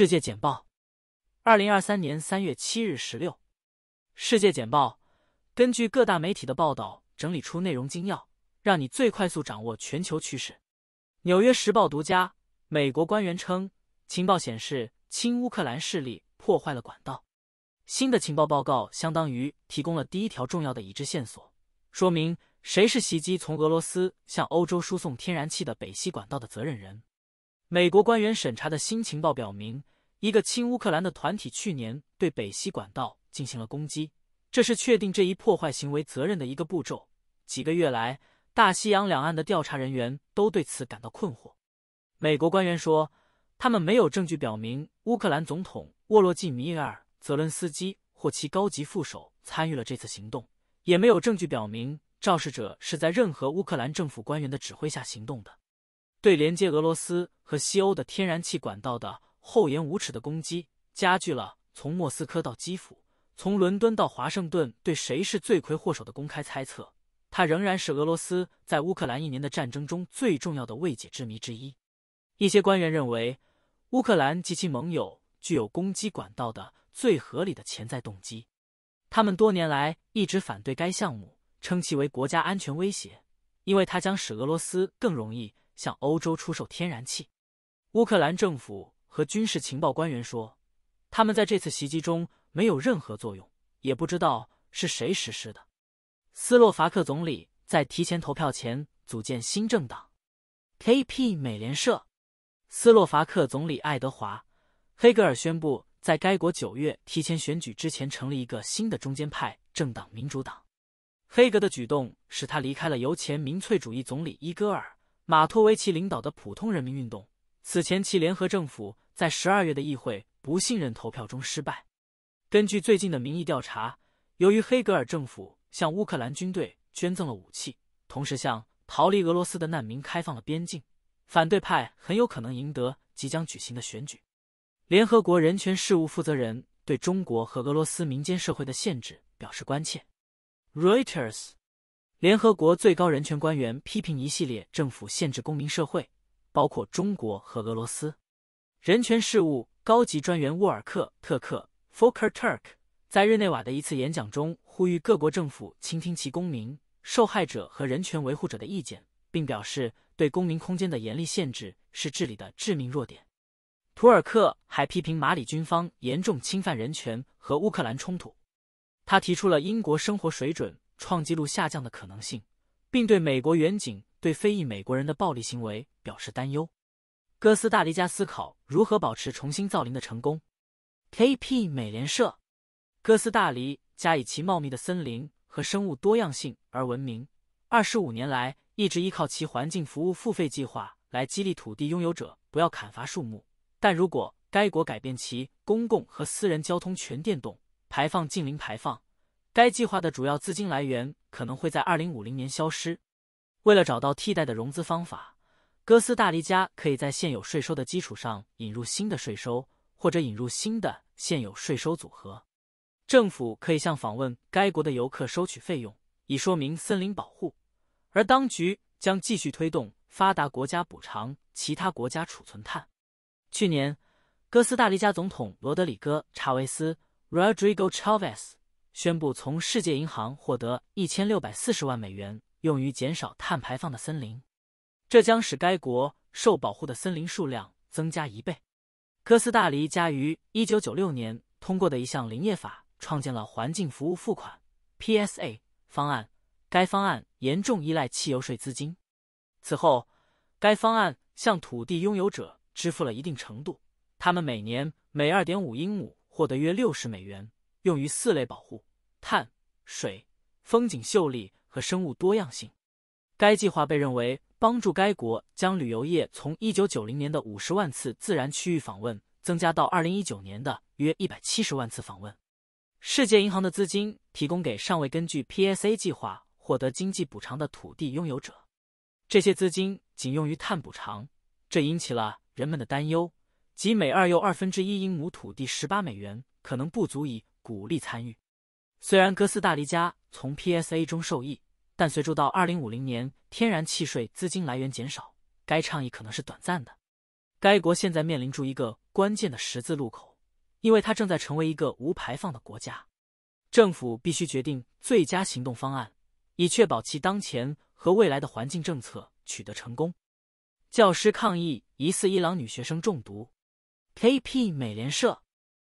世界简报2023年3月7日16世界简报根据各大媒体的报道整理出内容精要，让你最快速掌握全球趋势。纽约时报独家，美国官员称，情报显示亲乌克兰势力破坏了管道。新的情报报告相当于提供了第一条重要的已知线索，说明谁是袭击从俄罗斯向欧洲输送天然气的北溪管道的责任人。美国官员审查的新情报表明，一个亲乌克兰的团体去年对北溪管道进行了攻击，这是确定这一破坏行为责任的一个步骤。几个月来，大西洋两岸的调查人员都对此感到困惑。美国官员说，他们没有证据表明乌克兰总统沃洛季米尔·泽伦斯基或其高级副手参与了这次行动，也没有证据表明肇事者是在任何乌克兰政府官员的指挥下行动的。对连接俄罗斯和西欧的天然气管道的厚颜无耻的攻击，加剧了从莫斯科到基辅，从伦敦到华盛顿对谁是罪魁祸首的公开猜测。它仍然是俄罗斯在乌克兰1年的战争中最重要的未解之谜之一。一些官员认为，乌克兰及其盟友具有攻击管道的最合理的潜在动机。他们多年来一直反对该项目，称其为国家安全威胁，因为它将使俄罗斯更容易向欧洲出售天然气。乌克兰政府和军事情报官员说，他们在这次袭击中没有任何作用，也不知道是谁实施的。斯洛伐克总理在提前投票前组建新政党。KP 美联社，斯洛伐克总理爱德华·黑格尔宣布，在该国9月提前选举之前成立一个新的中间派政党民主党。黑格的举动使他离开了由前民粹主义总理伊戈尔·马托维奇领导的普通人民运动。此前其联合政府在12月的议会不信任投票中失败。根据最近的民意调查，由于黑格尔政府向乌克兰军队捐赠了武器，同时向逃离俄罗斯的难民开放了边境，反对派很有可能赢得即将举行的选举。联合国人权事务负责人对中国和俄罗斯民间社会的限制表示关切。Reuters， 联合国最高人权官员批评一系列政府限制公民社会，包括中国和俄罗斯。人权事务高级专员沃尔克·特克 Volker Turk 在日内瓦的一次演讲中呼吁各国政府倾听其公民、受害者和人权维护者的意见，并表示对公民空间的严厉限制是治理的致命弱点。图尔克还批评马里军方严重侵犯人权和乌克兰冲突。他提出了英国生活水准创纪录下降的可能性，并对美国远景对非裔美国人的暴力行为表示担忧。哥斯达黎加思考如何保持重新造林的成功。KP 美联社，哥斯达黎加以其茂密的森林和生物多样性而闻名，25年来一直依靠其环境服务付费计划来激励土地拥有者不要砍伐树木。但如果该国改变其公共和私人交通全电动，排放近零排放，该计划的主要资金来源可能会在2050年消失。为了找到替代的融资方法，哥斯达黎加可以在现有税收的基础上引入新的税收，或者引入新的现有税收组合。政府可以向访问该国的游客收取费用，以说明森林保护，而当局将继续推动发达国家补偿其他国家储存碳。去年，哥斯达黎加总统罗德里戈·查韦斯 （Rodrigo Chavez） 宣布从世界银行获得1640万美元，用于减少碳排放的森林，这将使该国受保护的森林数量增加1倍。哥斯达黎加于1996年通过的一项林业法创建了环境服务付款 （PSA） 方案，该方案严重依赖汽油税资金。此后，该方案向土地拥有者支付了一定程度，他们每年每 2.5 英亩获得约60美元，用于4类保护：碳、水、风景秀丽和生物多样性。该计划被认为帮助该国将旅游业从1990年的50万次自然区域访问增加到2019年的约170万次访问。世界银行的资金提供给尚未根据 PSA 计划获得经济补偿的土地拥有者，这些资金仅用于碳补偿，这引起了人们的担忧，即每2又1/2英亩土地18美元可能不足以鼓励参与。虽然哥斯达黎加从 PSA 中受益，但随着到2050年天然气税资金来源减少，该倡议可能是短暂的。该国现在面临住一个关键的十字路口，因为它正在成为一个无排放的国家。政府必须决定最佳行动方案，以确保其当前和未来的环境政策取得成功。教师抗议疑似伊朗女学生中毒。KP 美联社：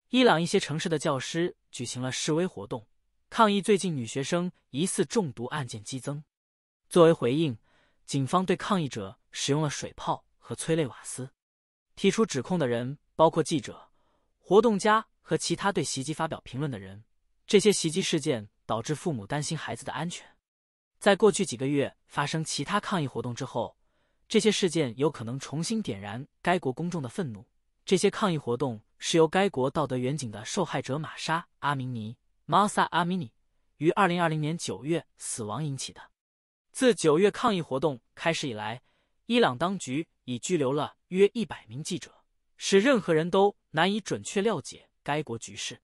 伊朗一些城市的教师举行了示威活动，抗议最近女学生疑似中毒案件激增。作为回应，警方对抗议者使用了水炮和催泪瓦斯。提出指控的人包括记者、活动家和其他对袭击发表评论的人。这些袭击事件导致父母担心孩子的安全。在过去几个月发生其他抗议活动之后，这些事件有可能重新点燃该国公众的愤怒。这些抗议活动是由该国道德远景的受害者玛莎·阿明尼 （Mahsa Amini） 于2020年9月死亡引起的。自9月抗议活动开始以来，伊朗当局已拘留了约100名记者，使任何人都难以准确了解该国局势。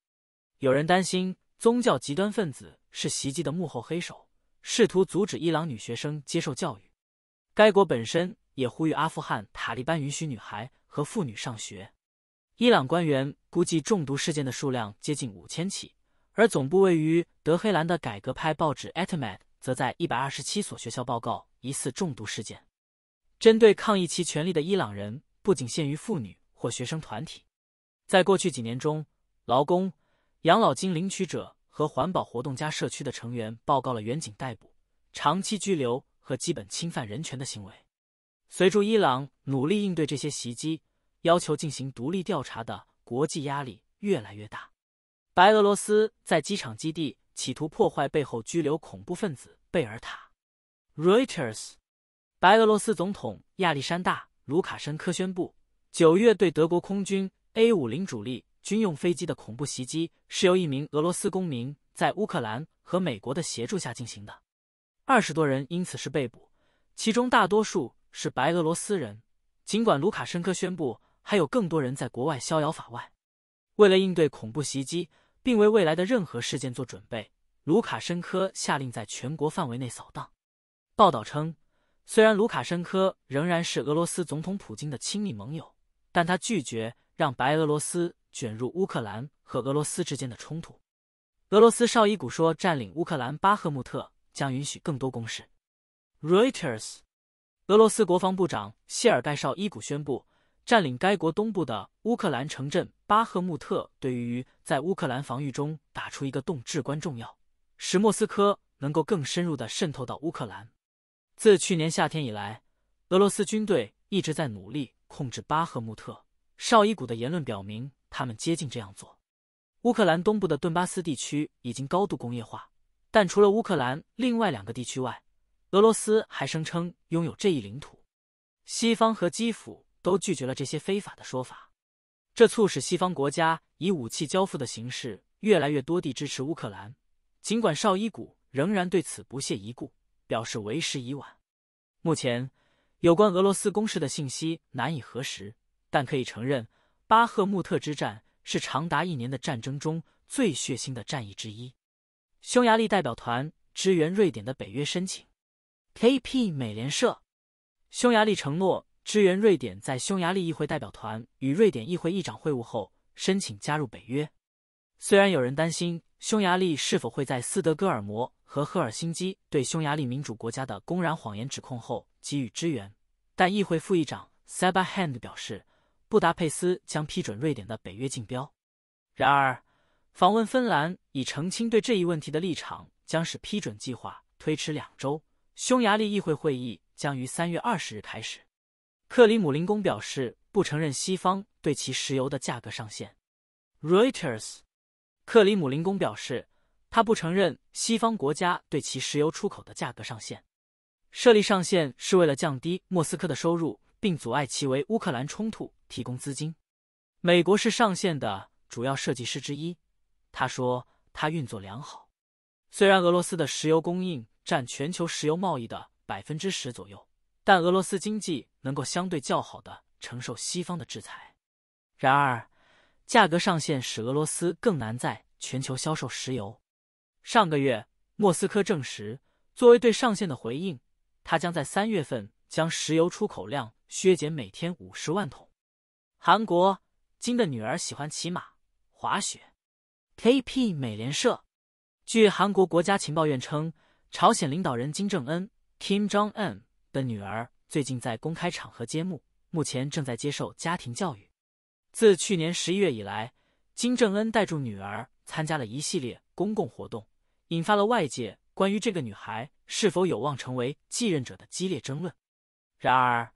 有人担心宗教极端分子是袭击的幕后黑手，试图阻止伊朗女学生接受教育。该国本身也呼吁阿富汗塔利班允许女孩和妇女上学。伊朗官员估计中毒事件的数量接近5000起，而总部位于德黑兰的改革派报纸 Etemad 则在127所学校报告疑似中毒事件。针对抗议其权利的伊朗人不仅限于妇女或学生团体。在过去几年中，劳工、养老金领取者和环保活动家社区的成员报告了远景逮捕、长期拘留和基本侵犯人权的行为。随着伊朗努力应对这些袭击，要求进行独立调查的国际压力越来越大。白俄罗斯在机场基地企图破坏背后拘留恐怖分子贝尔塔。Reuters： 白俄罗斯总统亚历山大·卢卡申科宣布，9月对德国空军 A-50主力军用飞机的恐怖袭击是由一名俄罗斯公民在乌克兰和美国的协助下进行的。20多人因此是被捕，其中大多数是白俄罗斯人。尽管卢卡申科宣布还有更多人在国外逍遥法外。为了应对恐怖袭击，并为未来的任何事件做准备，卢卡申科下令在全国范围内扫荡。报道称，虽然卢卡申科仍然是俄罗斯总统普京的亲密盟友，但他拒绝让白俄罗斯卷入乌克兰和俄罗斯之间的冲突。俄罗斯绍伊古说，占领乌克兰巴赫穆特将允许更多攻势。Reuters： 俄罗斯国防部长谢尔盖绍伊古宣布，占领该国东部的乌克兰城镇巴赫穆特对于在乌克兰防御中打出一个洞至关重要，使莫斯科能够更深入地渗透到乌克兰。自去年夏天以来，俄罗斯军队一直在努力控制巴赫穆特。绍伊古的言论表明，他们接近这样做。乌克兰东部的顿巴斯地区已经高度工业化，但除了乌克兰另外2个地区外，俄罗斯还声称拥有这一领土。西方和基辅都拒绝了这些非法的说法，这促使西方国家以武器交付的形式越来越多地支持乌克兰。尽管绍伊古仍然对此不屑一顾，表示为时已晚。目前，有关俄罗斯攻势的信息难以核实，但可以承认，巴赫穆特之战是长达1年的战争中最血腥的战役之一。匈牙利代表团支援瑞典的北约申请。KP 美联社：匈牙利承诺支援瑞典在匈牙利议会代表团与瑞典议会议长会晤后申请加入北约。虽然有人担心匈牙利是否会在斯德哥尔摩和赫尔辛基对匈牙利民主国家的公然谎言指控后给予支援，但议会副议长 Seba Hand 表示，布达佩斯将批准瑞典的北约竞标。然而，访问芬兰已澄清对这一问题的立场，将使批准计划推迟2周。匈牙利议会会议将于3月20日开始。克里姆林宫表示不承认西方对其石油的价格上限。Reuters： 克里姆林宫表示，他不承认西方国家对其石油出口的价格上限。设立上限是为了降低莫斯科的收入，并阻碍其为乌克兰冲突提供资金。美国是上限的主要设计师之一，他说它运作良好。虽然俄罗斯的石油供应占全球石油贸易的10%左右，但俄罗斯经济能够相对较好地承受西方的制裁。然而，价格上限使俄罗斯更难在全球销售石油。上个月，莫斯科证实，作为对上限的回应，它将在3月份将石油出口量削减每天50万桶。韩国金的女儿喜欢骑马、滑雪。KP 美联社，据韩国国家情报院称，朝鲜领导人金正恩 Kim Jong-un 的女儿最近在公开场合揭幕，目前正在接受家庭教育。自去年11月以来，金正恩带住女儿参加了一系列公共活动，引发了外界关于这个女孩是否有望成为继任者的激烈争论。然而，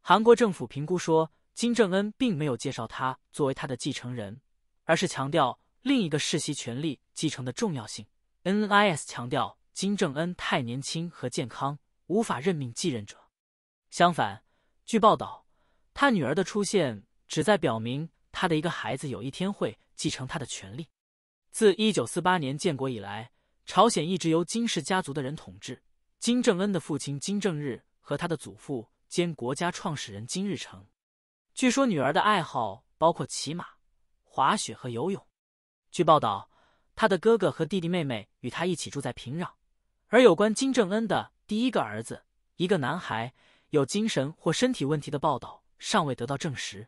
韩国政府评估说，金正恩并没有介绍她作为他的继承人，而是强调另一个世袭权力继承的重要性。NIS 强调金正恩太年轻和健康，无法任命继任者。相反，据报道，他女儿的出现旨在表明他的一个孩子有一天会继承他的权利。自1948年建国以来，朝鲜一直由金氏家族的人统治。金正恩的父亲金正日和他的祖父兼国家创始人金日成。据说女儿的爱好包括骑马、滑雪和游泳。据报道，他的哥哥和弟弟妹妹与他一起住在平壤。而有关金正恩的第一个儿子，一个男孩，有精神或身体问题的报道尚未得到证实。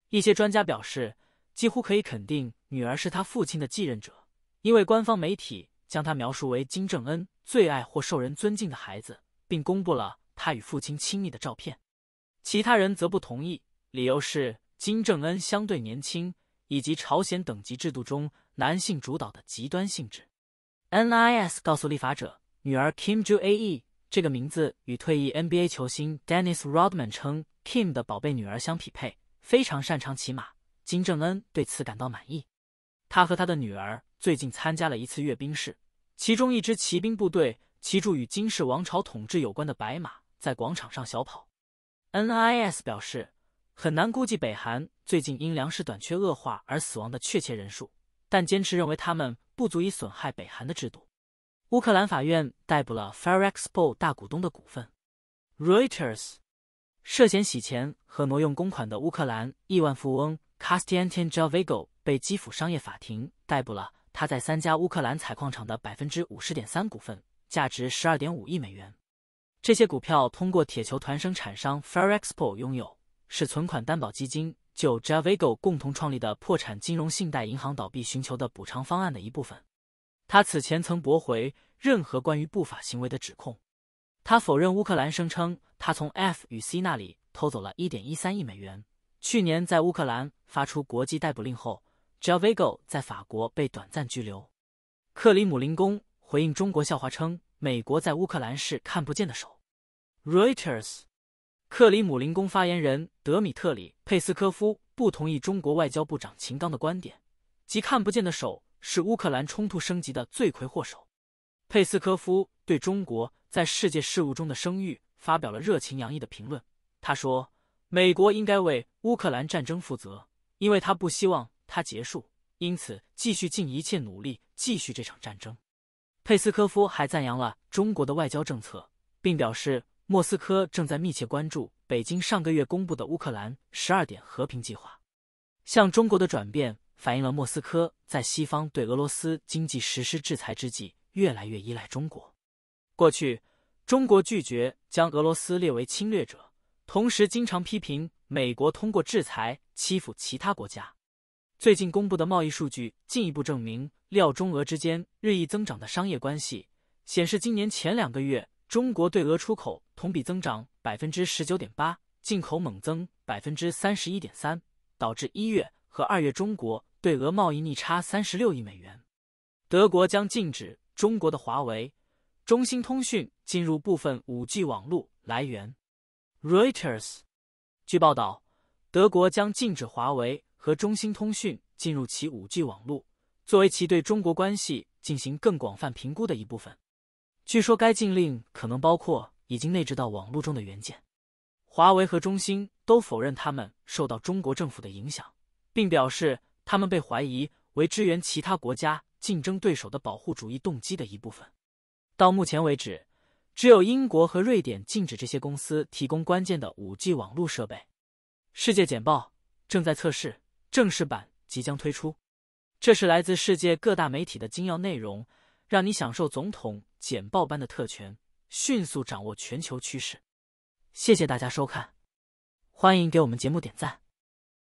一些专家表示，几乎可以肯定女儿是他父亲的继任者，因为官方媒体将他描述为金正恩最爱或受人尊敬的孩子，并公布了他与父亲亲密的照片。其他人则不同意，理由是金正恩相对年轻，以及朝鲜等级制度中男性主导的极端性质。NIS 告诉立法者，女儿 Kim Joo-ae 这个名字与退役 NBA 球星 Dennis Rodman 称 Kim 的宝贝女儿相匹配，非常擅长骑马。金正恩对此感到满意。他和他的女儿最近参加了一次阅兵式，其中一支骑兵部队骑住与金氏王朝统治有关的白马，在广场上小跑。NIS 表示，很难估计北韩最近因粮食短缺恶化而死亡的确切人数，但坚持认为他们不足以损害北韩的制度。乌克兰法院逮捕了 Ferrexpo 大股东的股份。Reuters 涉嫌洗钱和挪用公款的乌克兰亿万富翁 Konstantin Javego 被基辅商业法庭逮捕了他在3家乌克兰采矿厂的 50.3% 股份，价值 12.5 亿美元。这些股票通过铁球团生产商 Ferrexpo 拥有，是存款担保基金就 Javego 共同创立的破产金融信贷银行倒闭寻求的补偿方案的一部分。他此前曾驳回任何关于不法行为的指控。他否认乌克兰声称他从 F 与 C 那里偷走了 1.13 亿美元。去年在乌克兰发出国际逮捕令后， Javego 在法国被短暂拘留。克里姆林宫回应中国笑话称，美国在乌克兰是看不见的手。Reuters 克里姆林宫发言人德米特里·佩斯科夫不同意中国外交部长秦刚的观点，即看不见的手是乌克兰冲突升级的罪魁祸首。佩斯科夫对中国在世界事务中的声誉发表了热情洋溢的评论。他说，美国应该为乌克兰战争负责，因为他不希望它结束，因此继续尽一切努力继续这场战争。佩斯科夫还赞扬了中国的外交政策，并表示莫斯科正在密切关注北京上个月公布的乌克兰12点和平计划。向中国的转变反映了莫斯科在西方对俄罗斯经济实施制裁之际越来越依赖中国。过去，中国拒绝将俄罗斯列为侵略者，同时经常批评美国通过制裁欺负其他国家。最近公布的贸易数据进一步证明廖中俄之间日益增长的商业关系，显示今年前2个月中国对俄出口同比增长 19.8%， 进口猛增 31.3%， 导致1月和2月中国对俄贸易逆差36亿美元。德国将禁止中国的华为、中兴通讯进入部分 5G 网络来源。Reuters 据报道，德国将禁止华为和中兴通讯进入其 5G 网络，作为其对中国关系进行更广泛评估的一部分。据说该禁令可能包括已经内置到网络中的元件。华为和中兴都否认他们受到中国政府的影响，并表示他们被怀疑为支援其他国家竞争对手的保护主义动机的一部分。到目前为止，只有英国和瑞典禁止这些公司提供关键的 5G 网络设备。世界简报正在测试，正式版即将推出。这是来自世界各大媒体的精要内容，让你享受总统简报般的特权，迅速掌握全球趋势。谢谢大家收看，欢迎给我们节目点赞。